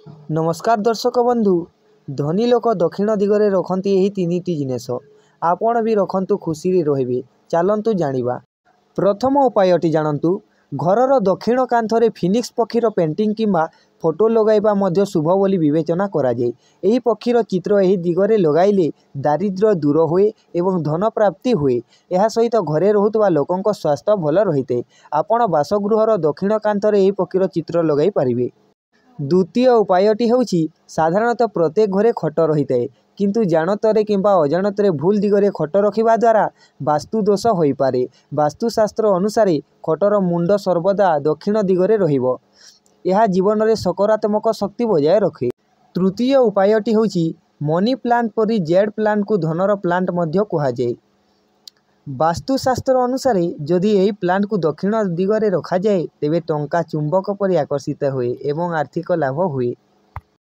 नमस्कार दर्शक बंधु। धनी लोक दक्षिण दिगरे रखती यही तीनिटी जिनिस। आपण भी रखतु खुशी रे। चलतु जानिबा। प्रथम उपायटी जानतु। घरर दक्षिण कांथरे फिनिक्स पक्षीर पेंटिंग किंबा फोटो लगाइबा मध्य शुभ बोली विवेचना करा जाए। एही पक्षीर चित्र एही दिगरे लगाइले दारिद्र्य दूर हुए एवं धन प्राप्ति हुए। यह सहित घरे रहुतबा लोकंक स्वास्थ्य भल रहिते। आपण बासगृहर दक्षिण कांथरे एही पक्षीर चित्र लगाई पारिबे। द्वितीय उपायटी होउछि साधारणतः प्रत्येक घरे खट रही है, किंतु जानतरे किंबा अजाणतरे भूल दिगरे खट रखिबा द्वारा वास्तु दोष होई पारे। वास्तुशास्त्र अनुसार खटर मुंड सर्वदा दक्षिण दिगरे रहिबो। यह जीवन में सकारात्मक शक्ति बजाय रखे। तृतीय उपायटी होउछि मनी प्लांट परी जेड प्लांट को धनर प्लांट मध्य कहा जाए। वास्तुशास्त्र अनुसार जदि यही प्लांट को दक्षिण दिगरे रखा जाए तेबे टंका चुंबक परि आकर्षित हुए एवं आर्थिक लाभ हुए।